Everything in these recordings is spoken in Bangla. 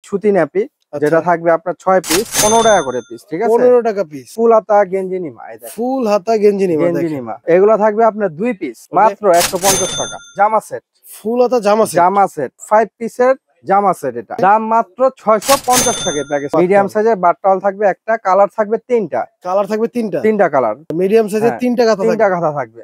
সুতি ন্যাপি, যেটা থাকবে আপনার 6 পিস 15 টাকা করে পিস, ঠিক আছে? 15 টাকা পিস। ফুল হাতা গেঞ্জি নিমা, এই দেখেন ফুল হাতা গেঞ্জি নিমা, এগুলা থাকবে আপনার 2 পিস মাত্র 150 টাকা। জামা সেট, ফুল হাতা জামা সেট 5 পিসের জামা সেট, এটা দাম মাত্র 650 টাকা প্যাকেজ। মিডিয়াম সাইজের বাটটাল থাকবে একটা, কালার থাকবে তিনটা, তিনটা কালার, মিডিয়াম সাইজের তিনটা কাঁথা থাকবে,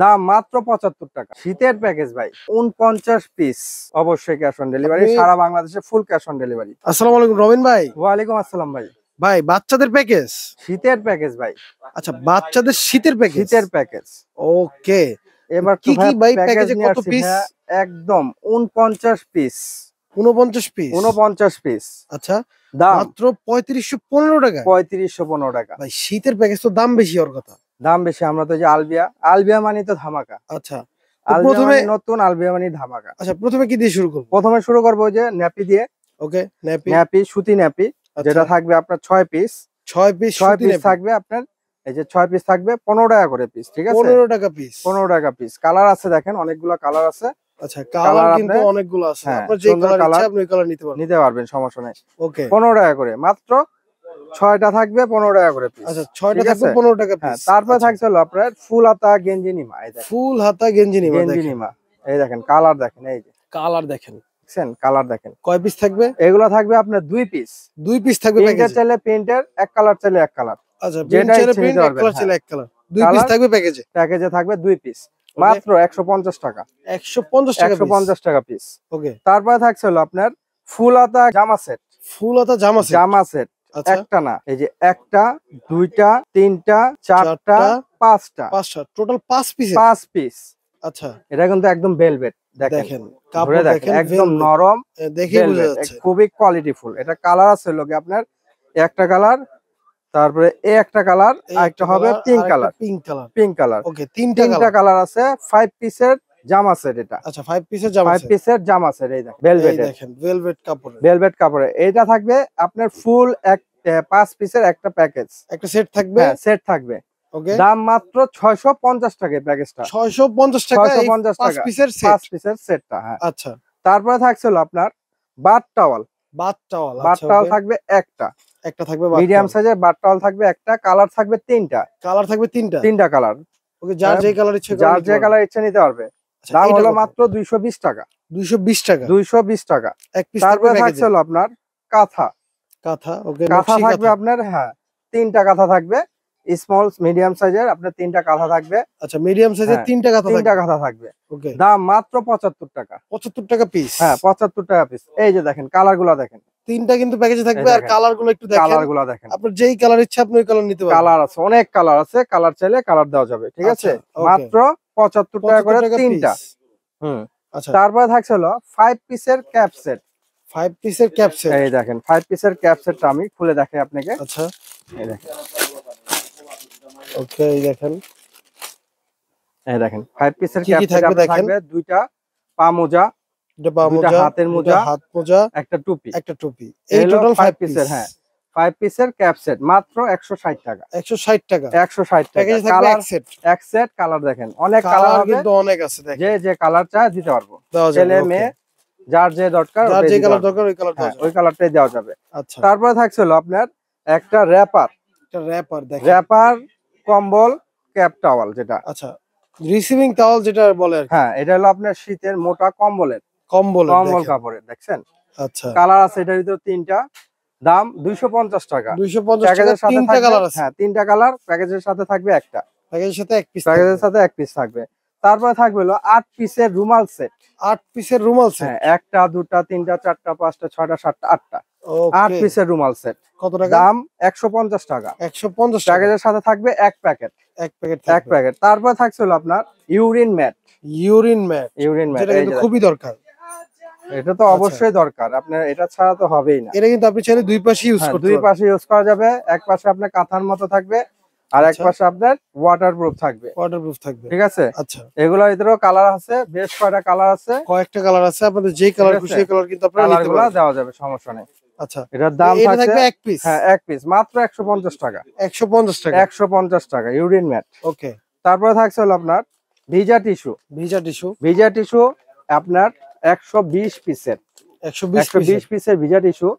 দাম মাত্র 75 টাকা। শীতের প্যাকেজ ভাই 49 পিস, অবশ্যই ক্যাশ অন ডেলিভারি, সারা বাংলাদেশে ফুল ক্যাশ অন ডেলিভারি। আসসালামু আলাইকুম রবিন ভাই। ওয়ালাইকুম আসসালাম ভাই। ভাই বাচ্চাদের প্যাকেজ, শীতের প্যাকেজ ভাই। আচ্ছা বাচ্চাদের শীতের প্যাকেজ। ওকে, এবার কি কি ভাই প্যাকেজে কত পিস? একদম 49 পিস। 49 পিস। আচ্ছা, দাম মাত্র 3515 টাকা। 3515 টাকা ভাই শীতের প্যাকেজ তো দাম বেশি, ওর কথা দাম বেশি। আমরা তো যে আলবিয়া মানে তো ধামাকা। আচ্ছা, প্রথমে নতুন আলবিয়া মানে ধামাকা। আচ্ছা, প্রথমে কি দিয়ে শুরু করব? প্রথমে শুরু করব যে ন্যাপি দিয়ে। ওকে, ন্যাপি সুতি ন্যাপি, যেটা থাকবে আপনার 6 পিস থাকবে আপনার, এই যে 6 পিস থাকবে 15 টাকা করে পিস, ঠিক আছে? 15 টাকা পিস। কালার আছে দেখেন, অনেকগুলো কালার আছে। আচ্ছা, কালার কিন্তু অনেকগুলো আছে, আপনার যে কালার ইচ্ছা আপনি ওই কালার নিতে পারবেন, সমস্যা নাই। ওকে, 15 টাকা করে মাত্র। 6টা থাকবে 15 টাকা করে পিস। আচ্ছা, 6টা থাকবে 15 টাকা পিস। তারপর থাকছে হলো আপনার ফুল হাতা গেঞ্জি নিমা, এই দেখেন ফুল হাতা গেঞ্জি নিমা, এই দেখেন কালার দেখেন, এই যে কালার দেখেন, কালার দেখেন। কয় পিস থাকবে? এগুলো থাকবে আপনার 2 পিস থাকবে। প্রিন্টার চাইলে প্রিন্টার, এক কালার চাইলে এক কালার। আচ্ছা, প্রিন্ট চাইলে প্রিন্ট, এক কালার চাইলে এক কালার। 2 পিস থাকবে প্যাকেজে থাকবে 2 পিস মাত্র 150 টাকা। 150 টাকা পিস। ওকে, তারপরে থাকছে হলো আপনার ফুল হাতা জামা সেট। একটা না, এই যে একটা, দুইটা, তিনটা, চারটা, পাঁচটা, টোটাল 5 পিস। আচ্ছা, এটা কিন্তু একদম ভেলভেট, দেখেন কাপড় দেখেন, একদম নরম, দেখেই বোঝা যাচ্ছে খুবই কোয়ালিটিফুল। এটা কালার আছে লোকে আপনার একটা কালার, তারপরে একটা কালার, আরেকটা হবে পিঙ্ক কালার। ওকে, তিনটা কালার আছে। 5 পিসের জামা সেট এটা। আচ্ছা, 5 পিসের জামা সেট, এই দেখেন ভেলভেট কাপড়ে। এটা থাকবে আপনার ফুল 5 পিসের একটা প্যাকেজ, একটা সেট থাকবে, সেট থাকবে। দাম মাত্র 650 টাকা প্যাকেজটা। 650 টাকা 5 পিসের সেটটা। হ্যাঁ, আচ্ছা। তারপরে থাকছে হলো আপনার বাথ টাওয়াল থাকবে একটা থাকবে। মিডিয়াম সাইজের বাথ টাওয়াল থাকবে একটা, কালার থাকবে তিনটা কালার। ওকে, যার যে কালার ইচ্ছা নিতে পারবে। দাম হলো মাত্র 220 টাকা। 220 টাকা এক পিস। তারপরে থাকছে হলো আপনার কাঁথা। ওকে, কাঁথা থাকবে আপনার, হ্যাঁ, 3টা কাঁথা থাকবে। স্মল মিডিয়াম সাইজের আপনার 3টা কাঁথা থাকবে। আচ্ছা, মিডিয়াম সাইজের 3টা কাঁথা থাকবে। ওকে, দাম মাত্র 75 টাকা। 75 টাকা পিস। হ্যাঁ, 75 টাকা পিস। এই যে দেখেন কালারগুলো দেখেন, 3টা কিন্তু প্যাকেজে থাকবে। আর কালারগুলো একটু দেখেন, আপনার যেই কালার ইচ্ছা আপনি ওই কালার নিতে পারবেন। কালার আছে, অনেক কালার আছে, কালার চাইলে কালার দেওয়া যাবে, ঠিক আছে? মাত্র 75 টাকা করে 3টা। আচ্ছা, তারপরে থাকছে হলো 5 পিসের ক্যাপ সেট। এই দেখেন 5 পিসের ক্যাপ সেটটা আমি খুলে দেখাই আপনাকে। আচ্ছা, এই দেখেন। ওকে, এই দেখেন 5 পিসের ক্যাপ সেট থাকবে। 2টা পা মোজা, 2টা হাতের মোজা, একটা টুপি। এই টোটাল 5 পিসের, হ্যাঁ, 5 পিসের ক্যাপ সেট মাত্র 160 টাকা। 160 টাকা। কালার এক সেট। কালার দেখেন, অনেক কালার কিন্তু অনেক আছে, দেখেন যে কালার চায় দিতে পারবো। ছেলে মেয়ে যার যে দরকার, ওই কালারটাই দেওয়া যাবে। আচ্ছা, তারপরে থাকছে হলো আপনার একটা র্যাপার কম্বল ক্যাপ টাওয়াল, যেটা আচ্ছা রিসিভিং টাওয়াল যেটা বলে। হ্যাঁ, এটা হলো আপনার শীতের মোটা কম্বল কাপড়ের, দেখছেন? আচ্ছা, কালার আছে এটার ভিতর 3টা। দাম 250 টাকা। 250 টাকা। 3টা কালার আছে। হ্যাঁ, 3টা কালার। প্যাকেজের সাথে থাকবে একটা, প্যাকেজের সাথে এক পিস থাকবে। তারপরে থাকবে হলো 8 পিসের রুমাল সেট। 8 পিসের রুমাল সেট, হ্যাঁ, একটা, দুটা, তিনটা, চারটা, পাঁচটা, ছয়টা, সাতটা, আটটা। 8 পিসের রুমাল সেট। কত টাকা? দাম 150 টাকা। 150 টাকা। প্যাকেজের সাথে থাকবে এক প্যাকেট। তারপরে থাকছে হলো আপনার ইউরিন ম্যাট, যেটা কিন্তু খুবই দরকার। এটা তো অবশ্যই দরকার, আপনার এটা ছাড়া তো হবেই না। এটা কিন্তু আপনি চাইলে দুই পাশে ইউজ করতে পারবেন। দুই পাশে ইউজ করা যাবে। এক পাশে আপনার কাঁথার মতো থাকবে, আর এক পাশে আপনার ওয়াটারপ্রুফ থাকবে, ঠিক আছে? আচ্ছা, এগুলোর ভিতরেও কালার আছে, বেশ কয়টা কালার আছে, কয়েকটা কালার আছে। আপনাদের যেই কালার খুশি সেই কালার কিন্তু আপনারা নিতে পারবেন, দেওয়া যাবে, সমস্যা নেই। আচ্ছা, এটার দাম থাকবে এক পিস। হ্যাঁ, এক পিস মাত্র 150 টাকা। 150 টাকা ইউরিন ম্যাট। ওকে, তারপরে থাকছে হলো আপনার ভিজা টিস্যু আপনার 120 পিসের ভিজা টিস্যু।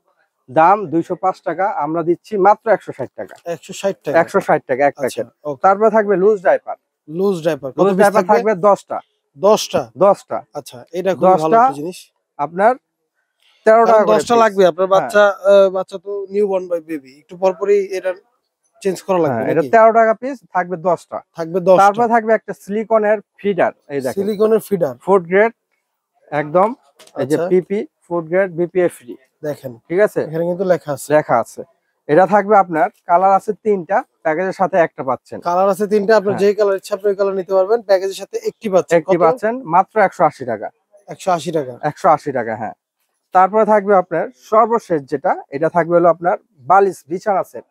দাম 205 টাকা, আমরা দিচ্ছি মাত্র 160 টাকা। 160 টাকা, 160 টাকা এক প্যাকেট। তারপর থাকবে loose diaper. Loose diaper loose diaper থাকবে 10টা। 10টা। আচ্ছা, এটা খুব ভালো একটা জিনিস। আপনার 13 টাকা করে 10টা লাগবে আপনার বাচ্চা তো নিউবর্ন বাই বেবি, একটু পরপরই এটা চেঞ্জ করা লাগবে। এটা 13 টাকা পিস থাকবে 10টা। তারপর থাকবে একটা সিলিকনের ফিডার, এই দেখেন সিলিকনের ফিডার, ফুড গ্রেড একদম, এই যে পিপি ফুড গ্রেড বিপিএ ফ্রি দেখেন, ঠিক আছে, এখানে কিন্তু লেখা আছে। এটা থাকবে আপনার, কালার আছে 3টা, প্যাকেজের সাথে একটা পাচ্ছেন। কালার আছে 3টা, আপনার যেই কালার ইচ্ছা আপনি ওই কালার নিতে পারবেন। প্যাকেজের সাথে একটি পাচ্ছেন মাত্র 180 টাকা। 180 টাকা, 180 টাকা, হ্যাঁ। তারপরে থাকবে আপনার সর্বশেষ যেটা, এটা থাকবে হলো আপনার বালিশ বিছানা সেট।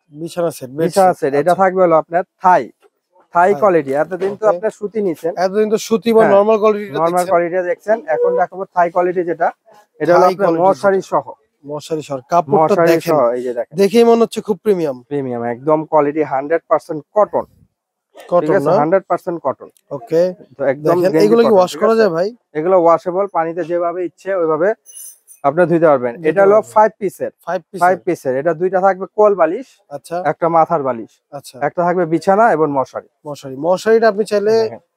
এটা থাকবে হলো আপনার থাই কোয়ালিটি। এতদিন তো আপনার সুতি নিছেন, এতদিন তো সুতি বা নরমাল কোয়ালিটি দেখছেন, এখন দেখাবো থাই কোয়ালিটি যেটা, এটা হলো আপনার মশারি সহ। কাপড়টা দেখেন, এই যে দেখেন, দেখেই মনে হচ্ছে খুব প্রিমিয়াম একদম কোয়ালিটি 100% কটন। ঠিক আছে, 100% কটন। ওকে, তো একদম এগুলো কি ওয়াশ করা যায় ভাই? এগুলো ওয়াশেবল, পানিতে যেভাবে ইচ্ছে ওইভাবে আপনি ধুইতে পারবেন। এটা হলো 5 পিসের। এটা দুইটা থাকবে কোল বালিশ, আচ্ছা, একটা মাথার বালিশ, আচ্ছা, একটা থাকবে বিছানা এবং মশারিটা আপনি চাইলে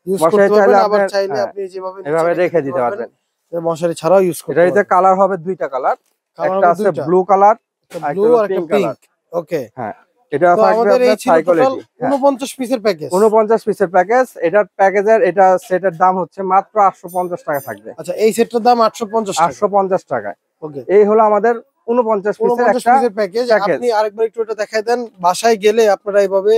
ইউজ করতে পারবেন, আবার চাইলে আপনি যেভাবে এভাবে রেখে দিতে পারবেন। মশারি ছাড়াও ইউজ করতে পারবেন। এটাতে কালার হবে দুইটা কালার, একটা আছে ব্লু কালার আর একটা পিঙ্ক। ওকে, হ্যাঁ, এটা থাকবে আপনার থাই কোয়ালিটি। 49 পিসের প্যাকেজ, 49 পিসের প্যাকেজ। এটার প্যাকেজের এটা সেটের দাম হচ্ছে মাত্র 850 টাকা থাকবে। আচ্ছা, এই সেটটার দাম 850 টাকা। ওকে, এই হলো আমাদের 49 পিসের প্যাকেজ। আপনি আরেকবার একটু এটা দেখাই দেন। বাসায় গেলে আপনারা এইভাবে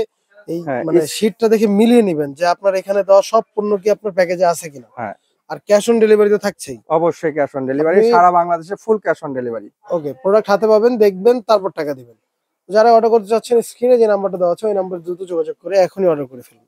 এই মানে শীটটা দেখে মিলিয়ে নেবেন যে আপনার এখানে দেওয়া সব পণ্য কি আপনার প্যাকেজে আছে কিনা। হ্যাঁ, আর ক্যাশ অন ডেলিভারি তো থাকছেই, অবশ্যই ক্যাশ অন ডেলিভারি, সারা বাংলাদেশে full cash on delivery. Okay, product হাতে পাবেন, দেখবেন, তারপর টাকা দিবেন। যারা অর্ডার করতে চাচ্ছেন, স্ক্রিনে যে নাম্বারটা দেওয়া আছে ওই নাম্বারে দ্রুত যোগাযোগ করে এখনই অর্ডার করে ফেলুন।